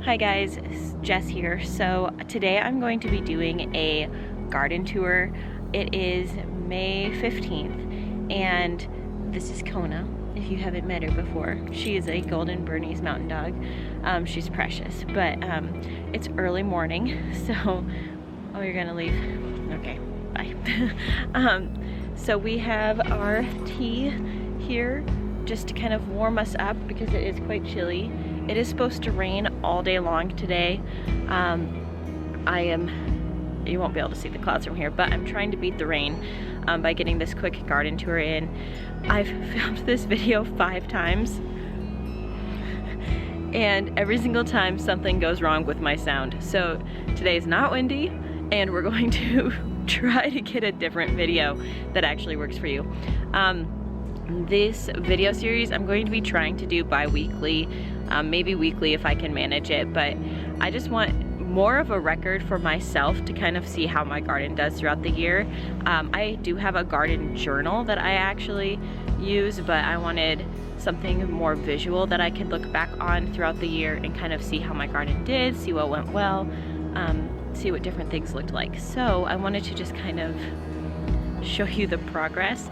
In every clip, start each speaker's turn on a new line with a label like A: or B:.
A: Hi guys, it's Jess here. So today I'm going to be doing a garden tour. It is May 15th and this is Kona, if you haven't met her before. She is a golden Bernese mountain dog. She's precious, but it's early morning, so, oh, you're gonna leave? Okay, bye. So we have our tea here just to kind of warm us up because it is quite chilly. It is supposed to rain all day long today. You won't be able to see the clouds from here, but I'm trying to beat the rain by getting this quick garden tour in. I've filmed this video 5 times and every single time something goes wrong with my sound. So today is not windy and we're going to try to get a different video that actually works for you. This video series I'm going to be trying to do bi-weekly, maybe weekly if I can manage it, but I just want more of a record for myself to kind of see how my garden does throughout the year. I do have a garden journal that I actually use, but I wanted something more visual that I could look back on throughout the year and kind of see how my garden did, see what went well, see what different things looked like. So I wanted to just kind of show you the progress.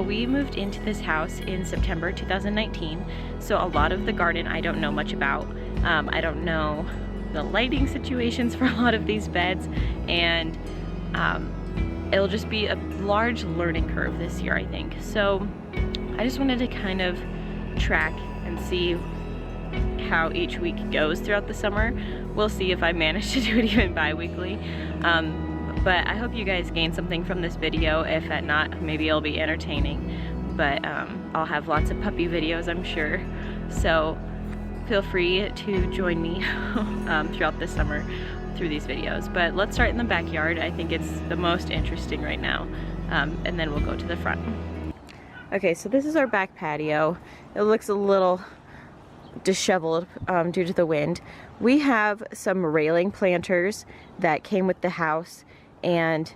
A: We moved into this house in September 2019, so a lot of the garden I don't know much about. I don't know the lighting situations for a lot of these beds, and it'll just be a large learning curve this year, I think. So I just wanted to kind of track and see how each week goes throughout the summer. We'll see if I manage to do it even bi-weekly. But I hope you guys gain something from this video. If not, maybe it'll be entertaining. But I'll have lots of puppy videos, I'm sure. So feel free to join me throughout the summer through these videos. But let's start in the backyard. I think it's the most interesting right now. And then we'll go to the front. Okay, so this is our back patio. It looks a little disheveled due to the wind. We have some railing planters that came with the house, and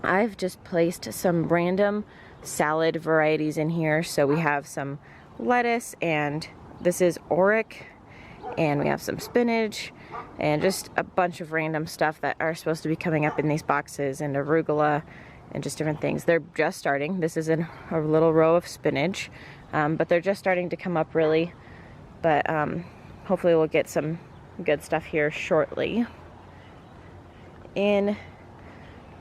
A: I've just placed some random salad varieties in here. So we have some lettuce, and this is auric, and we have some spinach, and just a bunch of random stuff that are supposed to be coming up in these boxes, and arugula, and just different things. They're just starting. This is a little row of spinach, but they're just starting to come up really. But hopefully we'll get some good stuff here shortly. In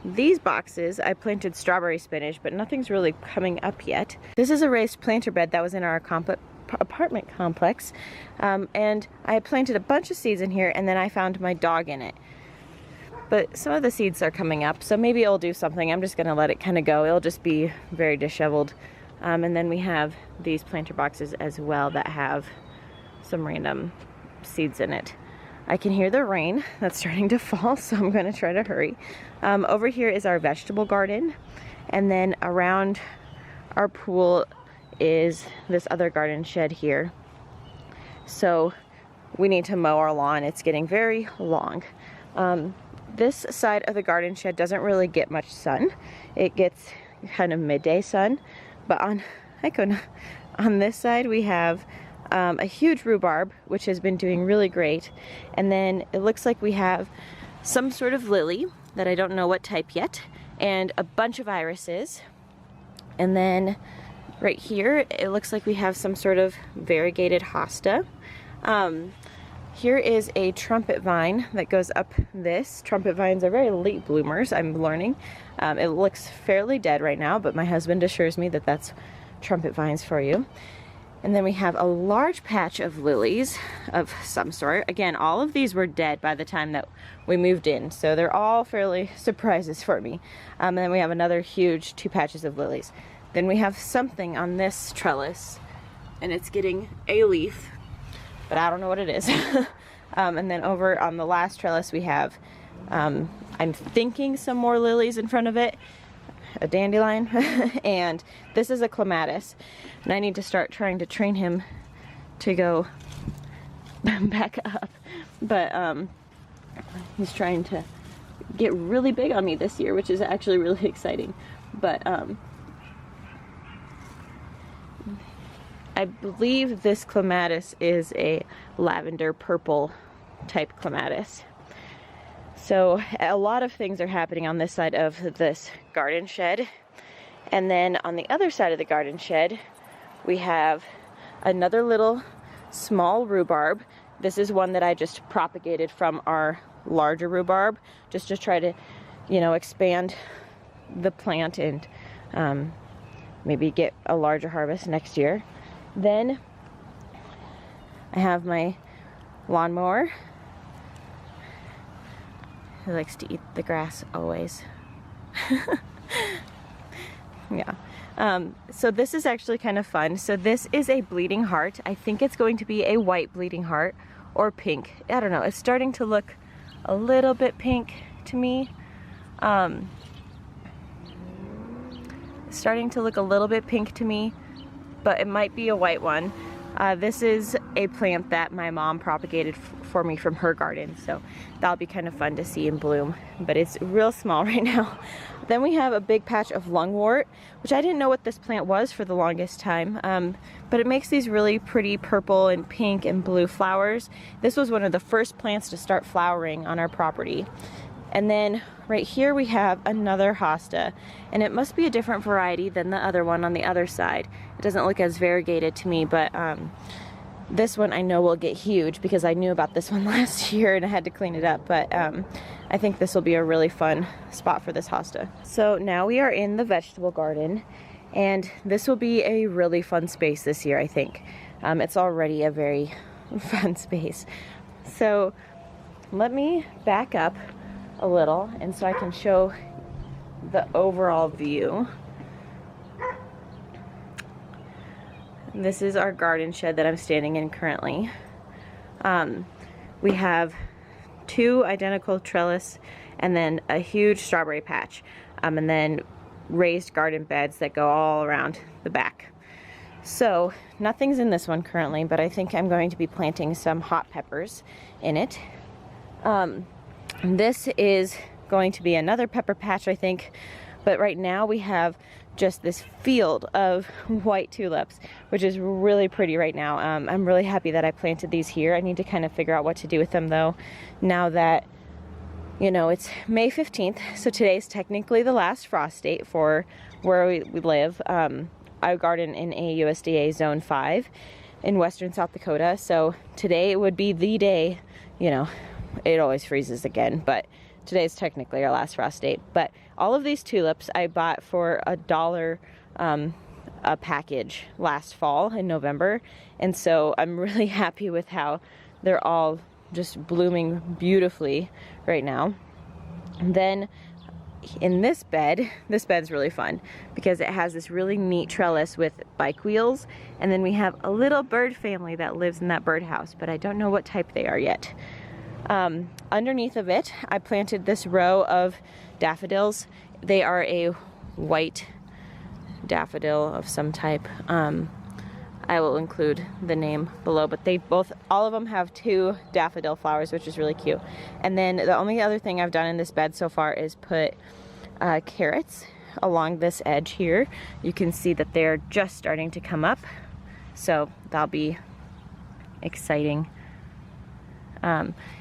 A: these boxes, I planted strawberry spinach, but nothing's really coming up yet. This is a raised planter bed that was in our apartment complex, and I planted a bunch of seeds in here, and then I found my dog in it. But some of the seeds are coming up, so maybe it'll do something. I'm just gonna let it kind of go. It'll just be very disheveled. And then we have these planter boxes as well that have some random seeds in it. I can hear the rain that's starting to fall, so I'm gonna try to hurry. Over here is our vegetable garden, and then around our pool is this other garden shed here. So we need to mow our lawn. It's getting very long. This side of the garden shed doesn't really get much sun. It gets kind of midday sun, but on this side we have a huge rhubarb, which has been doing really great. And then it looks like we have some sort of lily that I don't know what type yet, and a bunch of irises. And then right here, it looks like we have some sort of variegated hosta. Here is a trumpet vine that goes up this. Trumpet vines are very late bloomers, I'm learning. It looks fairly dead right now, but my husband assures me that that's trumpet vines for you. And then we have a large patch of lilies of some sort. Again, all of these were dead by the time that we moved in, so they're all fairly surprises for me. And then we have another huge 2 patches of lilies. Then we have something on this trellis, and it's getting a leaf, but I don't know what it is. And then over on the last trellis we have, I'm thinking some more lilies in front of it, a dandelion, and this is a clematis, and I need to start trying to train him to go back up, but he's trying to get really big on me this year, which is actually really exciting. But I believe this clematis is a lavender purple type clematis. So a lot of things are happening on this side of this garden shed. And then on the other side of the garden shed, we have another little small rhubarb. This is one that I just propagated from our larger rhubarb, just to try to, you know, expand the plant and maybe get a larger harvest next year. Then I have my lawnmower. He likes to eat the grass always. Yeah. So this is actually kind of fun. So this is a bleeding heart. I think it's going to be a white bleeding heart or pink. I don't know. It's starting to look a little bit pink to me. Starting to look a little bit pink to me, but it might be a white one. This is a plant that my mom propagated for me from her garden, so that'll be kind of fun to see in bloom, but it's real small right now. Then we have a big patch of lungwort, which I didn't know what this plant was for the longest time, but it makes these really pretty purple and pink and blue flowers. This was one of the first plants to start flowering on our property. And then right here we have another hosta, and it must be a different variety than the other one on the other side. It doesn't look as variegated to me, but this one I know will get huge because I knew about this one last year and I had to clean it up, but I think this will be a really fun spot for this hosta. So now we are in the vegetable garden, and this will be a really fun space this year, I think. It's already a very fun space. So let me back up a little, and so I can show the overall view. This is our garden shed that I'm standing in currently. We have 2 identical trellis and then a huge strawberry patch, and then raised garden beds that go all around the back. So nothing's in this one currently, but I think I'm going to be planting some hot peppers in it. This is going to be another pepper patch, I think, but right now we have just this field of white tulips, which is really pretty right now. I'm really happy that I planted these here. I need to kind of figure out what to do with them though, now that, you know, it's May 15th, so today's technically the last frost date for where we live. I garden in a USDA Zone 5 in Western South Dakota, so today would be the day, you know, it always freezes again, but today's technically our last frost date. But all of these tulips I bought for $1 a package last fall in November, and so I'm really happy with how they're all just blooming beautifully right now. And then in this bed's really fun because it has this really neat trellis with bike wheels, and then we have a little bird family that lives in that birdhouse, but I don't know what type they are yet. Underneath of it, I planted this row of daffodils. They are a white daffodil of some type. I will include the name below, but all of them have 2 daffodil flowers, which is really cute. And then the only other thing I've done in this bed so far is put carrots along this edge here. You can see that they're just starting to come up, so that'll be exciting.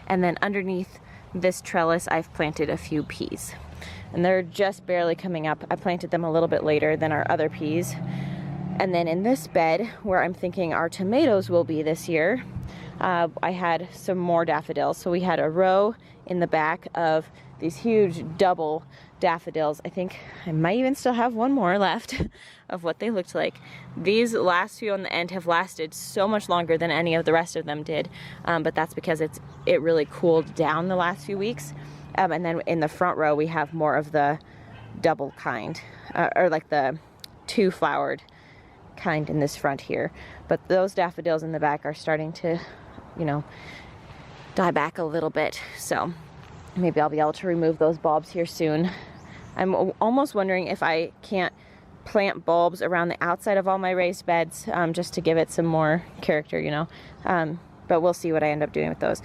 A: And then underneath this trellis, I've planted a few peas, and they're just barely coming up. I planted them a little bit later than our other peas. And then in this bed, where I'm thinking our tomatoes will be this year, I had some more daffodils. So we had a row in the back of these huge double daffodils. I think I might even still have one more left of what they looked like. These last few on the end have lasted so much longer than any of the rest of them did, but that's because it really cooled down the last few weeks. And then in the front row we have more of the double kind, or like the 2 flowered kind in this front here. But those daffodils in the back are starting to, you know, die back a little bit, so maybe I'll be able to remove those bulbs here soon. I'm almost wondering if I can't plant bulbs around the outside of all my raised beds, just to give it some more character, you know. But we'll see what I end up doing with those.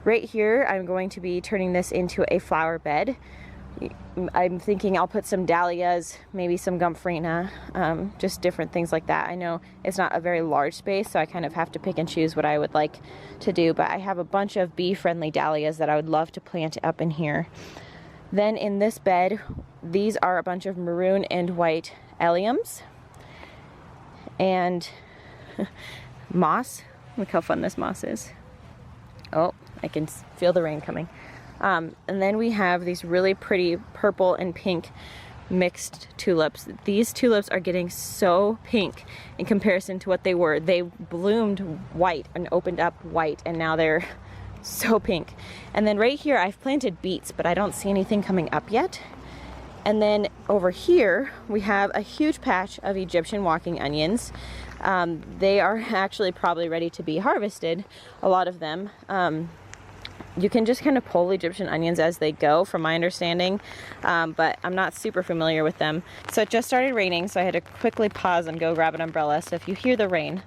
A: Right here, I'm going to be turning this into a flower bed. I'm thinking I'll put some dahlias, maybe some gomphrena, just different things like that. I know it's not a very large space, so I kind of have to pick and choose what I would like to do, but I have a bunch of bee-friendly dahlias that I would love to plant up in here. Then in this bed, these are a bunch of maroon and white alliums and moss. Look how fun this moss is. Oh, I can feel the rain coming. And then we have these really pretty purple and pink mixed tulips. These tulips are getting so pink in comparison to what they were. They bloomed white and opened up white, and now they're so pink. And then right here I've planted beets, but I don't see anything coming up yet. And then over here we have a huge patch of Egyptian walking onions. They are actually probably ready to be harvested, a lot of them. You can just kind of pull Egyptian onions as they go, from my understanding, but I'm not super familiar with them. So it just started raining, so I had to quickly pause and go grab an umbrella. So if you hear the rain,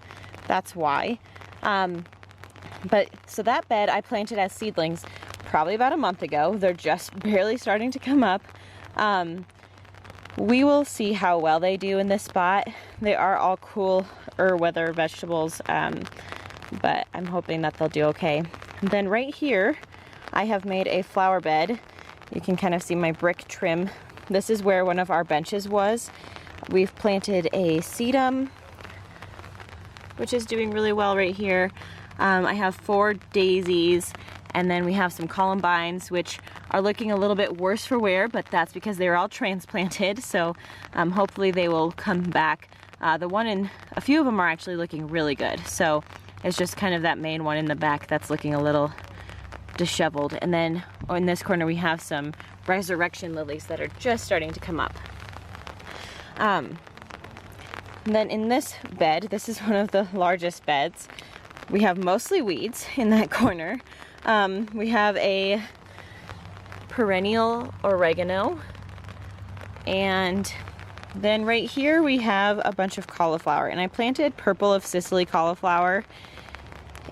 A: that's why. So that bed I planted as seedlings probably about a month ago. They're just barely starting to come up. We will see how well they do in this spot. They are all cooler weather vegetables, but I'm hoping that they'll do okay. Then right here, I have made a flower bed. You can kind of see my brick trim. This is where one of our benches was. We've planted a sedum, which is doing really well right here. I have 4 daisies, and then we have some columbines, which are looking a little bit worse for wear, but that's because they're all transplanted, so hopefully they will come back. A few of them are actually looking really good, so it's just kind of that main one in the back that's looking a little disheveled. And then in this corner we have some resurrection lilies that are just starting to come up. And then in this bed, this is one of the largest beds. We have mostly weeds in that corner. We have a perennial oregano, and then right here we have a bunch of cauliflower, and I planted purple of Sicily cauliflower,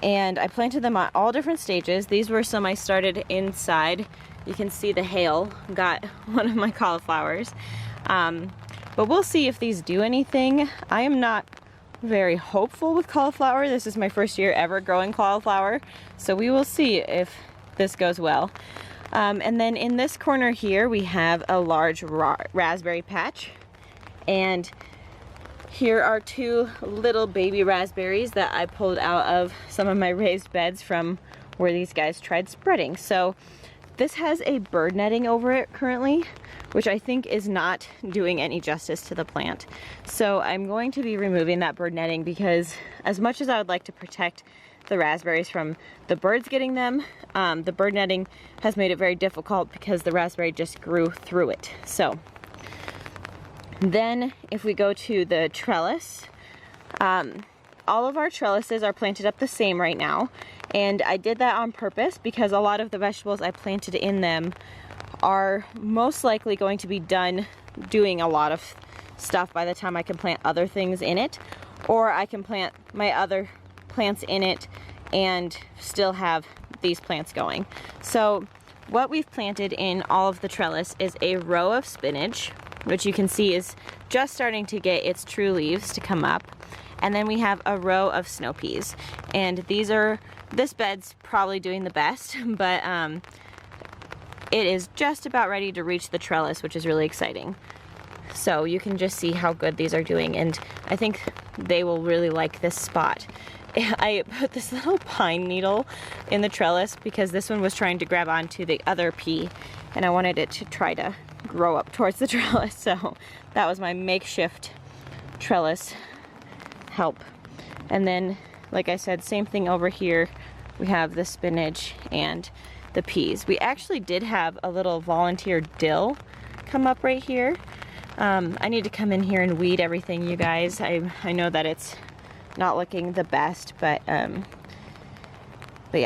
A: and I planted them at all different stages. These were some I started inside. You can see the hail got one of my cauliflowers, but we'll see if these do anything. I am not very hopeful with cauliflower. This is my first year ever growing cauliflower, so we will see if this goes well. And then in this corner here we have a large raspberry patch, and here are 2 little baby raspberries that I pulled out of some of my raised beds from where these guys tried spreading. So this has a bird netting over it currently, which I think is not doing any justice to the plant. So I'm going to be removing that bird netting, because as much as I would like to protect the raspberries from the birds getting them, the bird netting has made it very difficult because the raspberry just grew through it. So then if we go to the trellis, all of our trellises are planted up the same right now, and I did that on purpose because a lot of the vegetables I planted in them are most likely going to be done doing a lot of stuff by the time I can plant other things in it, or I can plant my other plants in it and still have these plants going. So what we've planted in all of the trellis is a row of spinach, which you can see is just starting to get its true leaves to come up. And then we have a row of snow peas, and this bed's probably doing the best, but it is just about ready to reach the trellis, which is really exciting. So you can just see how good these are doing, and I think they will really like this spot. I put this little pine needle in the trellis because this one was trying to grab onto the other pea, and I wanted it to try to grow up towards the trellis, so that was my makeshift trellis help. And then, like I said, same thing over here. We have the spinach and the peas. We actually did have a little volunteer dill come up right here. I need to come in here and weed everything, you guys. I know that it's not looking the best, but yeah,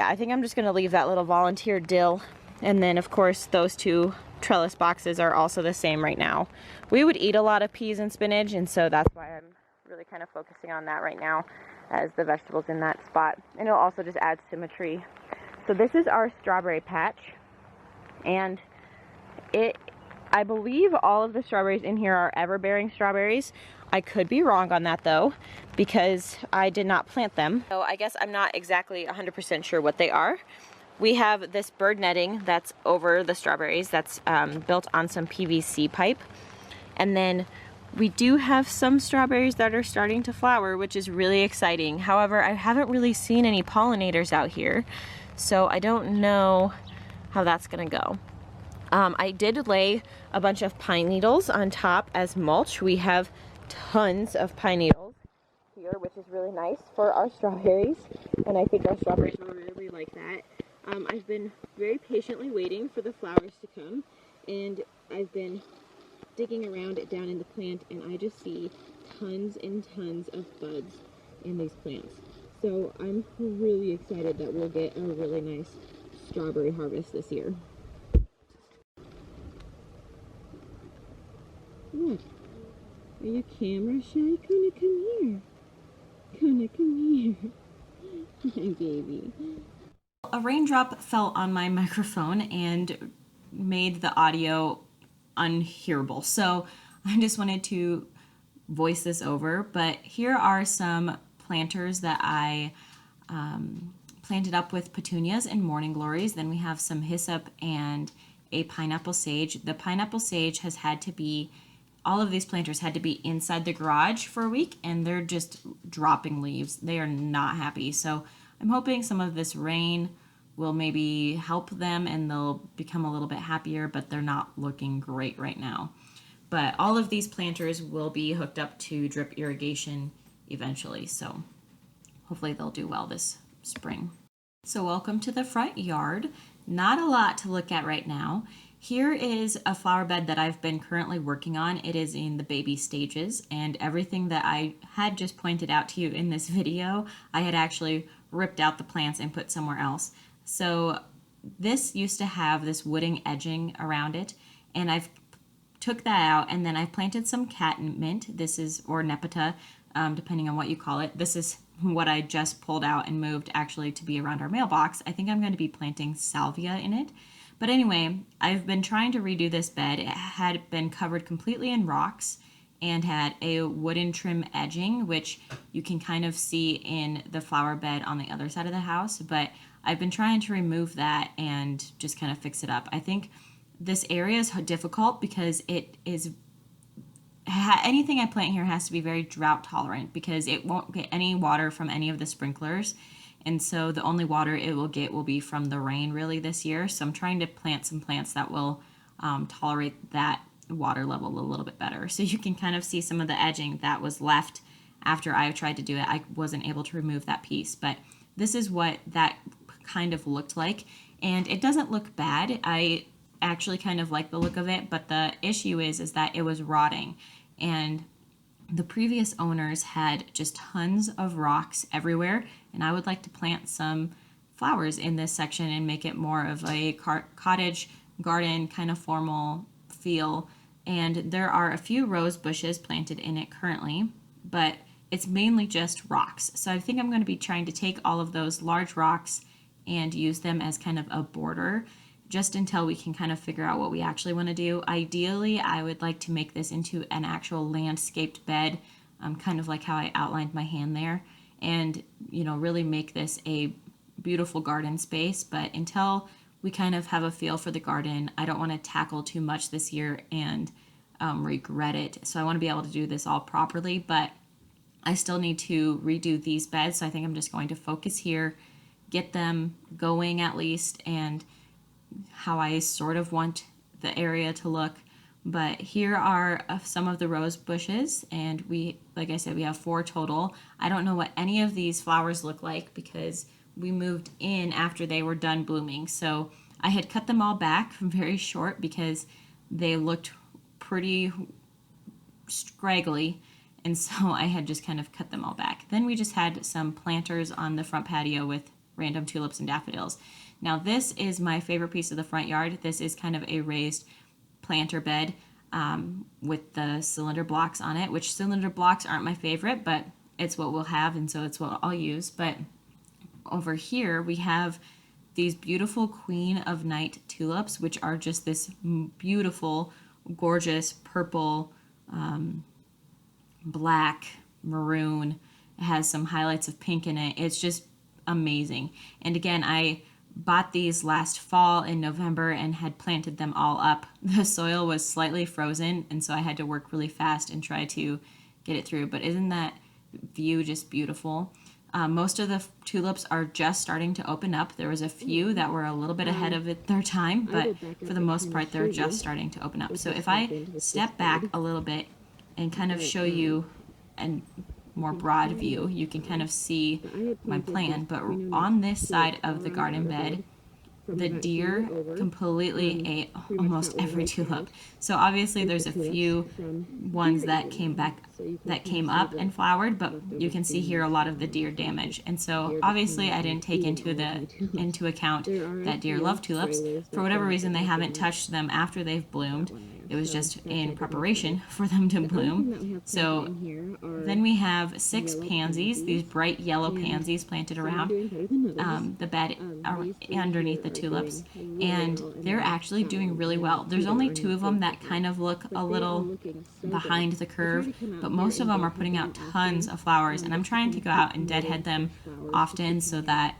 A: I think I'm just gonna leave that little volunteer dill. And then of course those 2 trellis boxes are also the same right now. We would eat a lot of peas and spinach, and so that's why I'm really kind of focusing on that right now as the vegetables in that spot, and it'll also just add symmetry. So this is our strawberry patch, and it I believe all of the strawberries in here are ever-bearing strawberries. I could be wrong on that though, because I did not plant them. So I guess I'm not exactly 100% sure what they are. We have this bird netting that's over the strawberries that's built on some PVC pipe. And then we do have some strawberries that are starting to flower, which is really exciting. However, I haven't really seen any pollinators out here, so I don't know how that's gonna go. I did lay a bunch of pine needles on top as mulch. We have tons of pine needles here, which is really nice for our strawberries, and I think our strawberries will really like that. I've been very patiently waiting for the flowers to come, and I've been digging around it down in the plant, and I just see tons and tons of buds in these plants. So I'm really excited that we'll get a really nice strawberry harvest this year. What? Are you camera shy? Kona, come here. Kona, come here. My baby. A raindrop fell on my microphone and made the audio unhearable. So I just wanted to voice this over. But here are some planters that I planted up with petunias and morning glories. Then we have some hyssop and a pineapple sage. The pineapple sage has had to be, all of these planters had to be inside the garage for a week, and they're just dropping leaves. They are not happy. So I'm hoping some of this rain will maybe help them and they'll become a little bit happier, but they're not looking great right now. But all of these planters will be hooked up to drip irrigation eventually, so hopefully they'll do well this spring. So welcome to the front yard. Not a lot to look at right now. Here is a flower bed that I've been currently working on. It is in the baby stages, and everything that I had just pointed out to you in this video, I had actually ripped out the plants and put somewhere else. So this used to have this wooden edging around it, and I've took that out, and then I planted some catmint. This is, or nepeta, depending on what you call it. This is what I just pulled out and moved actually to be around our mailbox. I think I'm going to be planting salvia in it. But anyway, I've been trying to redo this bed. It had been covered completely in rocks and had a wooden trim edging, which you can kind of see in the flower bed on the other side of the house. But I've been trying to remove that and just kind of fix it up. I think this area is difficult because it is, anything I plant here has to be very drought tolerant because it won't get any water from any of the sprinklers. And so the only water it will get will be from the rain really this year. So I'm trying to plant some plants that will tolerate that water level a little bit better. So you can kind of see some of the edging that was left after I tried to do it. I wasn't able to remove that piece, but this is what that kind of looked like. And it doesn't look bad. I actually kind of like the look of it, but the issue is that it was rotting. And the previous owners had just tons of rocks everywhere, and I would like to plant some flowers in this section and make it more of a cottage garden kind of formal feel. And there are a few rose bushes planted in it currently, but it's mainly just rocks. So I think I'm going to be trying to take all of those large rocks and use them as kind of a border just until we can kind of figure out what we actually want to do. Ideally, I would like to make this into an actual landscaped bed, kind of like how I outlined my hand there, and, you know, really make this a beautiful garden space. But until we kind of have a feel for the garden, I don't want to tackle too much this year and regret it. So I want to be able to do this all properly, but I still need to redo these beds. So I think I'm just going to focus here, get them going at least, and how I sort of want the area to look. But here are some of the rose bushes, and we, like I said, we have 4 total. I don't know what any of these flowers look like because we moved in after they were done blooming. So I had cut them all back very short because they looked pretty scraggly, and so I had just kind of cut them all back. Then we just had some planters on the front patio with random tulips and daffodils. Now this is my favorite piece of the front yard. This is kind of a raised planter bed with the cylinder blocks on it, which cylinder blocks aren't my favorite, but it's what we'll have, and so it's what I'll use. But over here we have these beautiful Queen of Night tulips, which are just this beautiful
B: gorgeous purple, black, maroon. It has some highlights of pink in it. It's just amazing. And again, I bought these last fall in November and had planted them all up. The soil was slightly frozen, and so I had to work really fast and try to get it through. But isn't that view just beautiful? Most of the tulips are just starting to open up. There was a few that were a little bit ahead of their time, but for the most part, they're just starting to open up. So if I step back a little bit and kind of show you a more broad view, you can kind of see my plan. But on this side of the garden bed, the deer completely ate almost every tulip. So obviously there's a few ones that came up and flowered, but you can see here a lot of the deer damage. And so obviously I didn't take into account that deer love tulips. For whatever reason, they haven't touched them after they've bloomed. It was just in preparation for them to bloom. So then we have 6 pansies, these bright yellow pansies planted around the bed underneath the tulips, and they're actually doing really well. There's only 2 of them that kind of look a little behind the curve, but most of them are putting out tons of flowers, and I'm trying to go out and deadhead them often so that,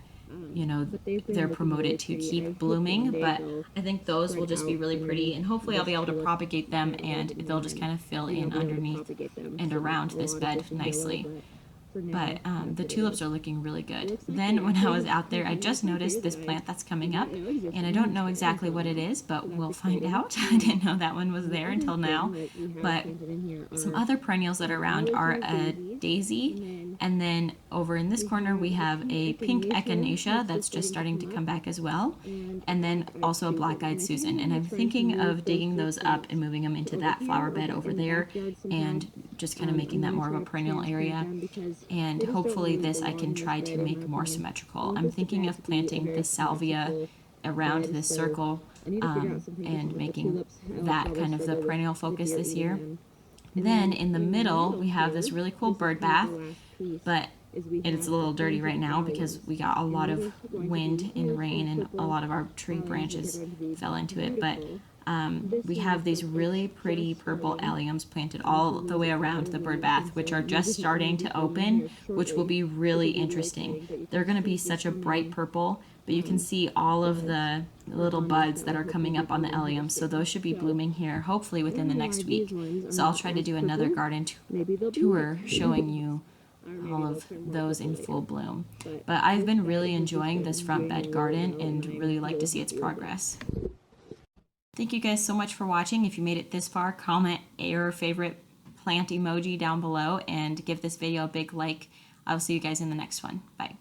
B: you know, they're promoted to keep blooming. But I think those will just be really pretty, and hopefully I'll be able to propagate them and they'll just kind of fill in underneath and around this bed nicely. But the tulips are looking really good. Then when I was out there, I just noticed this plant that's coming up, and I don't know exactly what it is, but we'll find out. I didn't know that one was there until now. But some other perennials that are around are a daisy, and then over in this corner we have a pink echinacea that's just starting to come back as well, and then also a black-eyed Susan. And I'm thinking of digging those up and moving them into that flower bed over there and just kind of making that more of a perennial area. And hopefully this I can try to make more symmetrical. I'm thinking of planting the salvia around this circle and making that kind of the perennial focus this year. Then in the middle we have this really cool bird bath, but it's a little dirty right now because we got a lot of wind and rain and a lot of our tree branches fell into it. But we have these really pretty purple alliums planted all the way around the bird bath, which are just starting to open, which will be really interesting. They're going to be such a bright purple, but you can see all of the little buds that are coming up on the alliums, so those should be blooming here hopefully within the next week. So I'll try to do another garden tour showing you all of those in full bloom. But I've been really enjoying this front bed garden and really like to see its progress. Thank you guys so much for watching. If you made it this far, comment your favorite plant emoji down below and give this video a big like. I'll see you guys in the next one. Bye.